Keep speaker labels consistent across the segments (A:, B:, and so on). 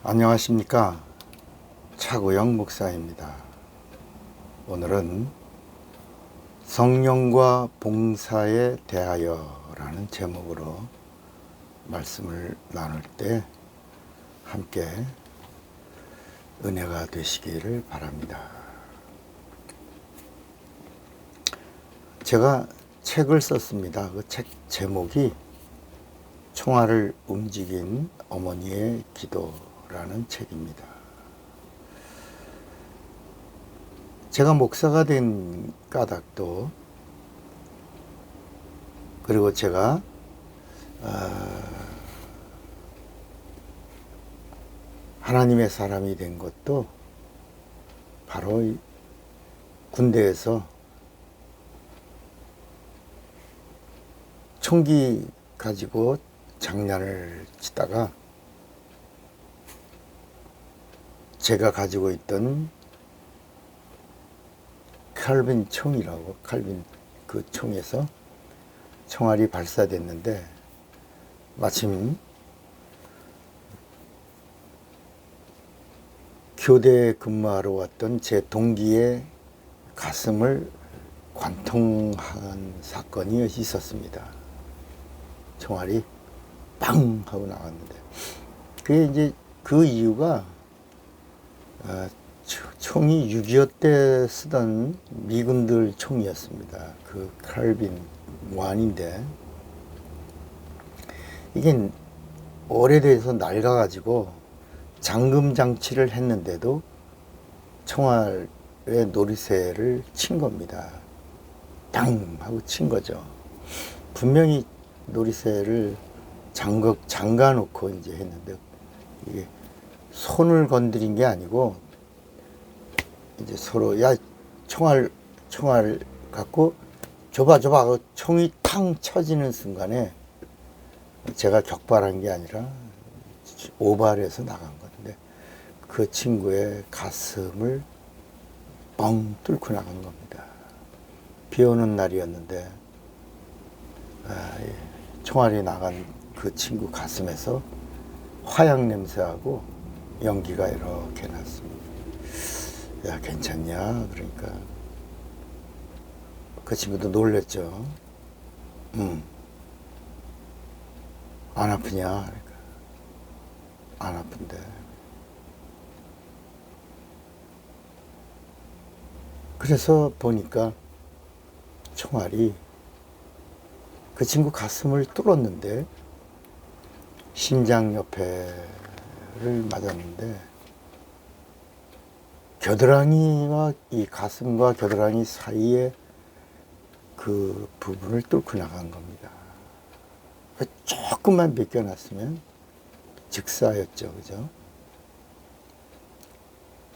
A: 안녕하십니까. 차구영 목사입니다. 오늘은 성령과 봉사에 대하여 라는 제목으로 말씀을 나눌 때 함께 은혜가 되시기를 바랍니다. 제가 책을 썼습니다. 그 책 제목이 총알을 움직인 어머니의 기도라는 책입니다. 제가 목사가 된 까닭도, 그리고 제가 하나님의 사람이 된 것도 바로 군대에서 총기 가지고 장난을 치다가 제가 가지고 있던 칼빈 총이라고, 칼빈 그 총에서 총알이 발사됐는데, 마침 교대에 근무하러 왔던 제 동기의 가슴을 관통한 사건이 있었습니다. 총알이 빵 하고 나왔는데, 그게 이제 그 이유가 총이 6.25 때 쓰던 미군들 총이었습니다. 그 칼빈 무한인데, 이게 오래돼서 낡아가지고 잠금 장치를 했는데도 총알에 놀이새를 친 겁니다. 땅 하고 친 거죠. 분명히 놀이새를 잠가 놓고 이제 했는데, 이게 손을 건드린 게 아니고 이제 서로 야 총알 갖고 줘봐 하고 총이 탕 쳐지는 순간에 제가 격발한 게 아니라 오발해서 나간 건데, 그 친구의 가슴을 뻥 뚫고 나간 겁니다. 비 오는 날이었는데 총알이 나간 그 친구 가슴에서 화약 냄새하고 연기가 이렇게 났습니다. 야, 괜찮냐? 그러니까 그 친구도 놀랬죠. 안 아프냐? 그러니까 안 아픈데. 그래서 보니까 총알이 그 친구 가슴을 뚫었는데, 심장 옆에를 맞았는데, 겨드랑이와 이 가슴과 겨드랑이 사이에 그 부분을 뚫고 나간 겁니다. 조금만 벗겨놨으면 즉사였죠, 그죠?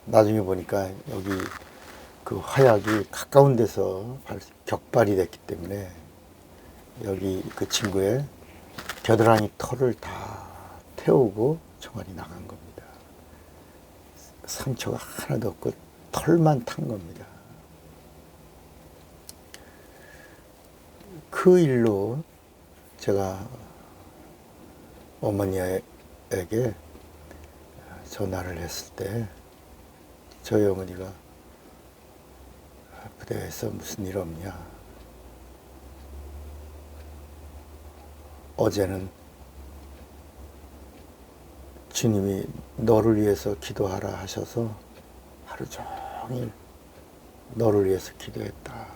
A: 나중에 보니까 여기 그 화약이 가까운 데서 격발이 됐기 때문에 여기 그 친구의 겨드랑이 털을 다 태우고 총알이 나간 겁니다. 상처가 하나도 없고 털만 탄 겁니다. 그 일로 제가 어머니에게 전화를 했을 때 저희 어머니가 부대에서 무슨 일 없냐, 어제는 주님이 너를 위해서 기도하라 하셔서 하루 종일 너를 위해서 기도했다.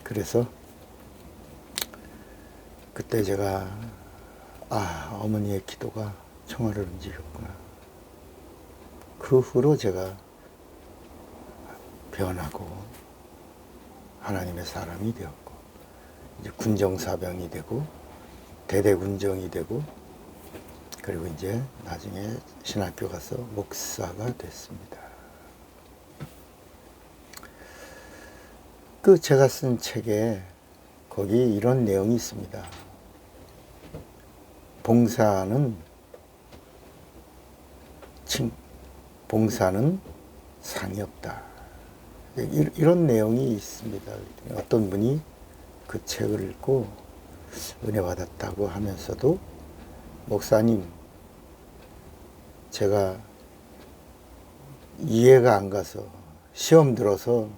A: 그래서 그때 제가 어머니의 기도가 총알을 움직였구나. 그 후로 제가 변하고 하나님의 사람이 되었고, 이제 군정사병이 되고 대대군정이 되고, 그리고 이제 나중에 신학교 가서 목사가 됐습니다. 그 제가 쓴 책에 거기 이런 내용이 있습니다. 봉사는 상이 없다. 이런 내용이 있습니다. 어떤 분이 그 책을 읽고 은혜 받았다고 하면서도, 목사님, 제가 이해가 안 가서 시험 들어서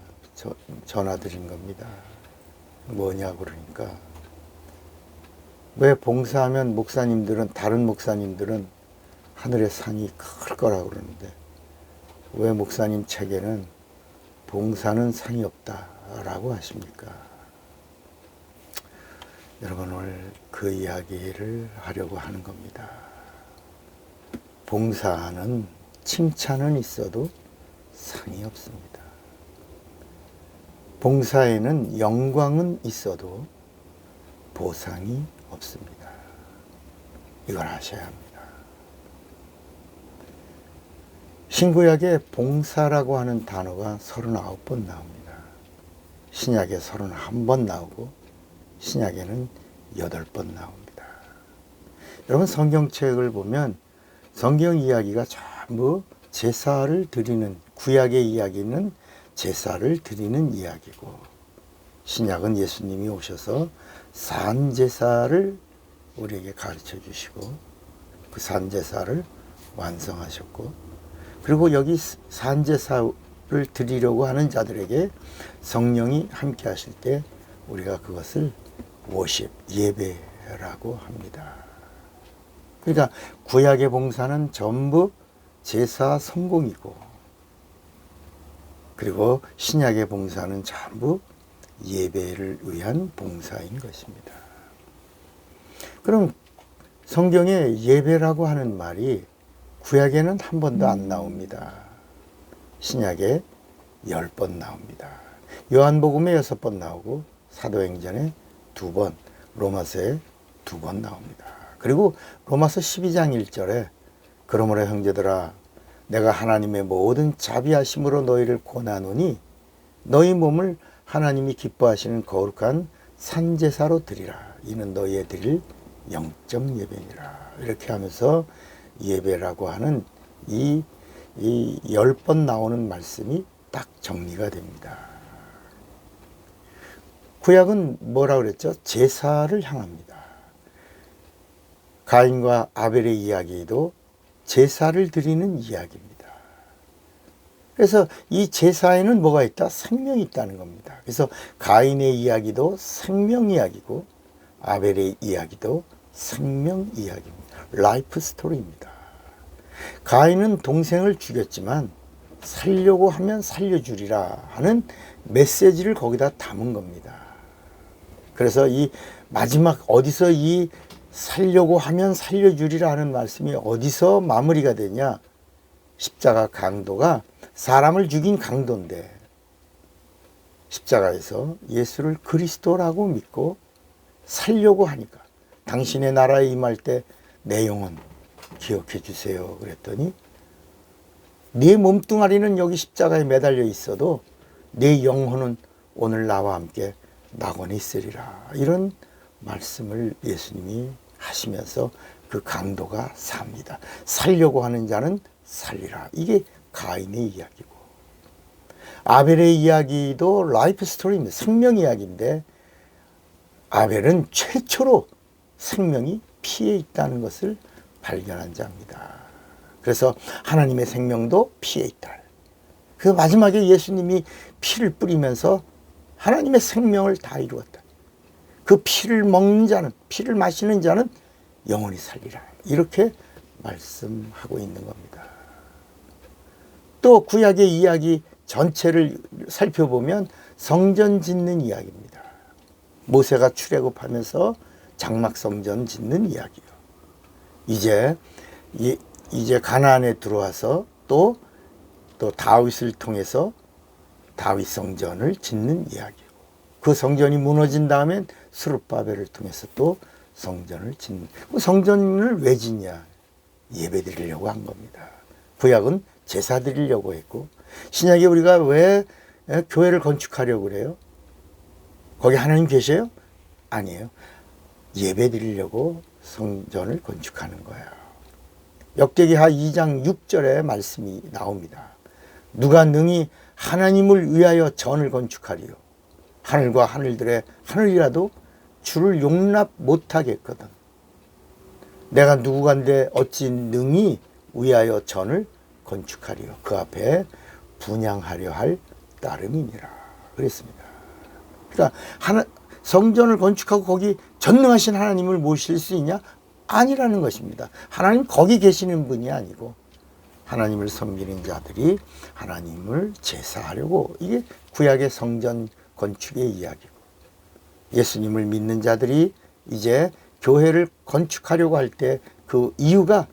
A: 전화 드린 겁니다. 뭐냐고 그러니까 왜 봉사하면 목사님들은 다른 목사님들은 하늘의 상이 클 거라고 그러는데 왜 목사님 책에는 봉사는 상이 없다라고 하십니까? 여러분 오늘 그 이야기를 하려고 하는 겁니다. 봉사는 칭찬은 있어도 상이 없습니다. 봉사에는 영광은 있어도 보상이 없습니다. 이걸 아셔야 합니다. 신구약에 봉사라고 하는 단어가 39번 나옵니다. 신약에 31번 나오고 신약에는 8번 나옵니다. 여러분 성경책을 보면 성경 이야기가 전부 제사를 드리는, 구약의 이야기는 제사를 드리는 이야기고 신약은 예수님이 오셔서 산제사를 우리에게 가르쳐 주시고 그 산제사를 완성하셨고 그리고 여기 산제사를 드리려고 하는 자들에게 성령이 함께 하실 때 우리가 그것을 워십, 예배라고 합니다. 그러니까 구약의 봉사는 전부 제사 성공이고 그리고 신약의 봉사는 전부 예배를 위한 봉사인 것입니다. 그럼 성경에 예배라고 하는 말이 구약에는 한 번도 안 나옵니다. 신약에 10번 나옵니다. 요한복음에 6번 나오고 사도행전에 2번, 로마서에 2번 나옵니다. 그리고 로마서 12장 1절에 그러므로 형제들아 내가 하나님의 모든 자비하심으로 너희를 권하노니 너희 몸을 하나님이 기뻐하시는 거룩한 산제사로 드리라. 이는 너희의 드릴 영적 예배니라. 이렇게 하면서 예배라고 하는 이 10번 나오는 말씀이 딱 정리가 됩니다. 구약은 뭐라 그랬죠? 제사를 향합니다. 가인과 아벨의 이야기도 제사를 드리는 이야기입니다. 그래서 이 제사에는 뭐가 있다? 생명이 있다는 겁니다. 그래서 가인의 이야기도 생명 이야기고 아벨의 이야기도 생명 이야기입니다. 라이프 스토리입니다. 가인은 동생을 죽였지만 살려고 하면 살려주리라 하는 메시지를 거기다 담은 겁니다. 그래서 이 마지막 어디서 이 살려고 하면 살려주리라 하는 말씀이 어디서 마무리가 되냐? 십자가 강도가 사람을 죽인 강도인데 십자가에서 예수를 그리스도라고 믿고 살려고 하니까 당신의 나라에 임할 때 내 영혼 기억해 주세요 그랬더니 네 몸뚱아리는 여기 십자가에 매달려 있어도 네 영혼은 오늘 나와 함께 낙원에 있으리라. 이런 말씀을 예수님이 하시면서 그 강도가 삽니다. 살려고 하는 자는 살리라. 이게 가인의 이야기고 아벨의 이야기도 라이프 스토리입니다. 생명 이야기인데 아벨은 최초로 생명이 피에 있다는 것을 발견한 자입니다. 그래서 하나님의 생명도 피에 있다. 그 마지막에 예수님이 피를 뿌리면서 하나님의 생명을 다 이루었다. 그 피를 먹는 자는, 피를 마시는 자는 영원히 살리라. 이렇게 말씀하고 있는 겁니다. 또 구약의 이야기 전체를 살펴보면 성전 짓는 이야기입니다. 모세가 출애굽하면서 장막 성전 짓는 이야기요. 이제 가나안에 들어와서 또 다윗을 통해서 다윗 성전을 짓는 이야기고 그 성전이 무너진 다음엔 스룹바벨을 통해서 또 성전을 짓는 그 성전을 왜 짓냐? 예배 드리려고 한 겁니다. 구약은 제사 드리려고 했고 신약에 우리가 왜 교회를 건축하려고 그래요? 거기 하나님 계세요? 아니에요. 예배 드리려고 성전을 건축하는 거예요. 역대기하 2장 6절에 말씀이 나옵니다. 누가 능히 하나님을 위하여 전을 건축하리요. 하늘과 하늘들의 하늘이라도 주를 용납 못하겠거든. 내가 누구간데 어찌 능히 위하여 전을 건축하리요. 그 앞에 분향하려 할 따름이니라. 그랬습니다. 그러니까 성전을 건축하고 거기 전능하신 하나님을 모실 수 있냐? 아니라는 것입니다. 하나님 거기 계시는 분이 아니고 하나님을 섬기는 자들이 하나님을 제사하려고, 이게 구약의 성전 건축의 이야기고, 예수님을 믿는 자들이 이제 교회를 건축하려고 할 때 그 이유가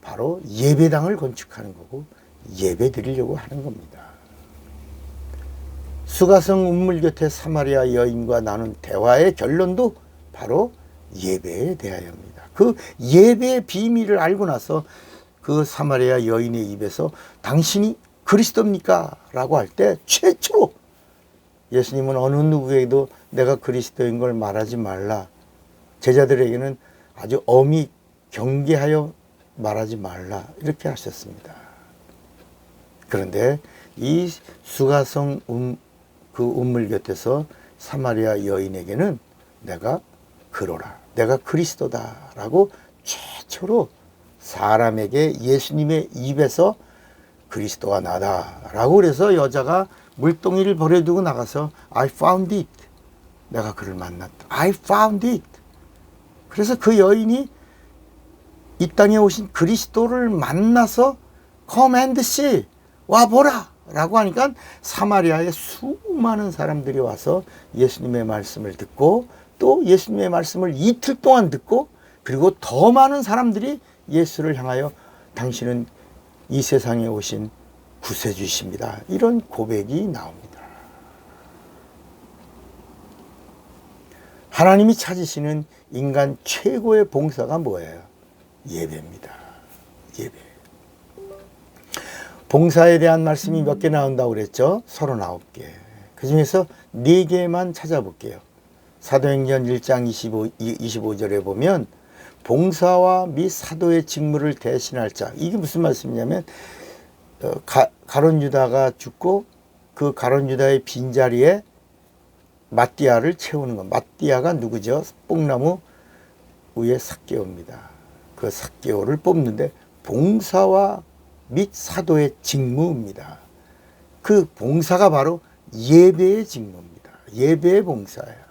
A: 바로 예배당을 건축하는 거고 예배 드리려고 하는 겁니다. 수가성 운물 곁에 사마리아 여인과 나눈 대화의 결론도 바로 예배에 대하여입니다. 그 예배의 비밀을 알고 나서 그 사마리아 여인의 입에서 당신이 그리스도입니까? 라고 할 때 최초로 예수님은 어느 누구에게도 내가 그리스도인 걸 말하지 말라, 제자들에게는 아주 엄히 경계하여 말하지 말라, 이렇게 하셨습니다. 그런데 이 수가성 그 운물 곁에서 사마리아 여인에게는 내가 그러라, 내가 그리스도다 라고 최초로 사람에게 예수님의 입에서 그리스도가 나다 라고, 그래서 여자가 물동이를 버려두고 나가서 I found it, 내가 그를 만났다, I found it. 그래서 그 여인이 이 땅에 오신 그리스도를 만나서 come and see, 와보라 라고 하니까 사마리아에 수많은 사람들이 와서 예수님의 말씀을 듣고, 또 예수님의 말씀을 이틀 동안 듣고, 그리고 더 많은 사람들이 예수를 향하여 당신은 이 세상에 오신 구세주십니다, 이런 고백이 나옵니다. 하나님이 찾으시는 인간 최고의 봉사가 뭐예요? 예배입니다. 예배. 봉사에 대한 말씀이 몇 개 나온다고 그랬죠? 39개. 그 중에서 4개만 찾아볼게요. 사도행전 1장 25절에 보면 봉사와 및 사도의 직무를 대신할 자, 이게 무슨 말씀이냐면 가룟 유다가 죽고 그 가룟 유다의 빈자리에 마띠아를 채우는 것. 마띠아가 누구죠? 뽕나무 위에 삭개오입니다. 그 삭개오를 뽑는데 봉사와 및 사도의 직무입니다. 그 봉사가 바로 예배의 직무입니다. 예배의 봉사예요.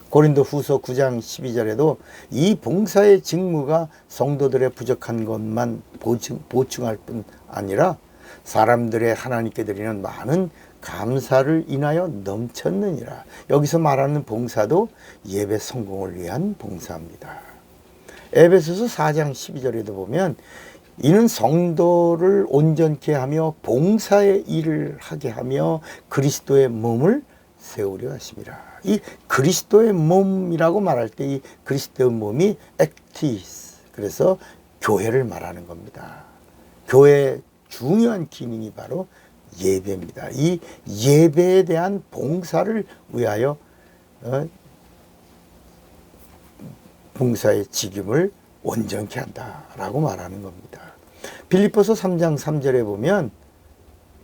A: 고린도 후서 9장 12절에도 이 봉사의 직무가 성도들의 부족한 것만 보충할 뿐 아니라 사람들의 하나님께 드리는 많은 감사를 인하여 넘쳤느니라. 여기서 말하는 봉사도 예배 성공을 위한 봉사입니다. 에베소서 4장 12절에도 보면 이는 성도를 온전케 하며 봉사의 일을 하게 하며 그리스도의 몸을 세우려 하심이라. 이 그리스도의 몸이라고 말할 때 이 그리스도의 몸이 액티스, 그래서 교회를 말하는 겁니다. 교회의 중요한 기능이 바로 예배입니다. 이 예배에 대한 봉사를 위하여 봉사의 직임을 온전케 한다라고 말하는 겁니다. 빌립보서 3장 3절에 보면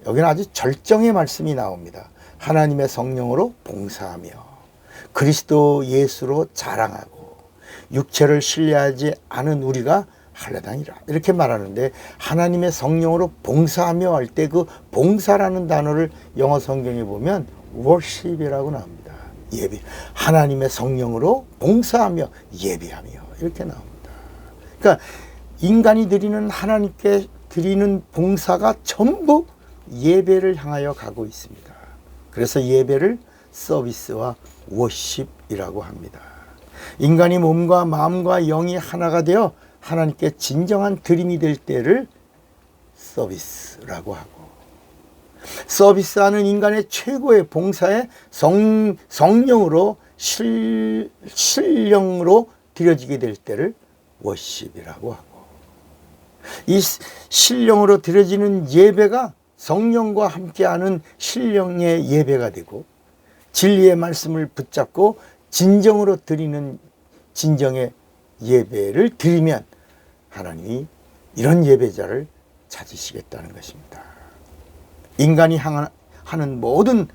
A: 여기는 아주 절정의 말씀이 나옵니다. 하나님의 성령으로 봉사하며 그리스도 예수로 자랑하고 육체를 신뢰하지 않은 우리가 할례당이라, 이렇게 말하는데 하나님의 성령으로 봉사하며 할 때 그 봉사라는 단어를 영어 성경에 보면 worship이라고 나옵니다. 예배. 하나님의 성령으로 봉사하며 예배하며 이렇게 나옵니다. 그러니까 인간이 드리는, 하나님께 드리는 봉사가 전부 예배를 향하여 가고 있습니다. 그래서 예배를 서비스와 워십이라고 합니다. 인간이 몸과 마음과 영이 하나가 되어 하나님께 진정한 드림이 될 때를 서비스라고 하고, 서비스하는 인간의 최고의 봉사에 성령으로 신령으로 드려지게 될 때를 워십이라고 하고, 이 신령으로 드려지는 예배가 성령과 함께하는 신령의 예배가 되고, 진리의 말씀을 붙잡고 진정으로 드리는 진정의 예배를 드리면 하나님이 이런 예배자를 찾으시겠다는 것입니다. 인간이 하는 모든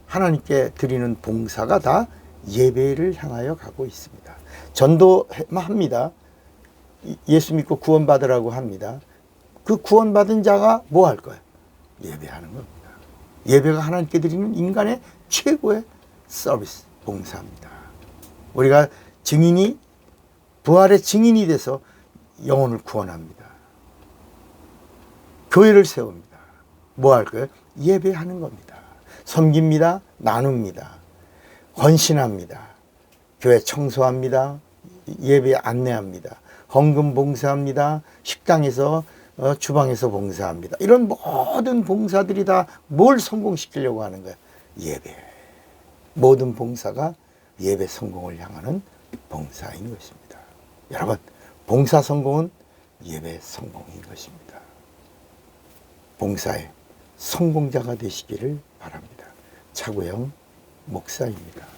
A: 하나님께 드리는 봉사가 다 예배를 향하여 가고 있습니다. 전도합니다. 예수 믿고 구원받으라고 합니다. 그 구원받은 자가 뭐 할 거예요? 예배하는 겁니다. 예배가 하나님께 드리는 인간의 최고의 서비스, 봉사입니다. 우리가 증인이, 부활의 증인이 돼서 영혼을 구원합니다. 교회를 세웁니다. 뭐 할 거예요? 예배하는 겁니다. 섬깁니다. 나눕니다. 헌신합니다. 교회 청소합니다. 예배 안내합니다. 헌금 봉사합니다. 식당에서 주방에서 봉사합니다. 이런 모든 봉사들이 다 뭘 성공시키려고 하는 거예요? 예배. 모든 봉사가 예배 성공을 향하는 봉사인 것입니다. 여러분, 봉사 성공은 예배 성공인 것입니다. 봉사의 성공자가 되시기를 바랍니다. 차구영 목사입니다.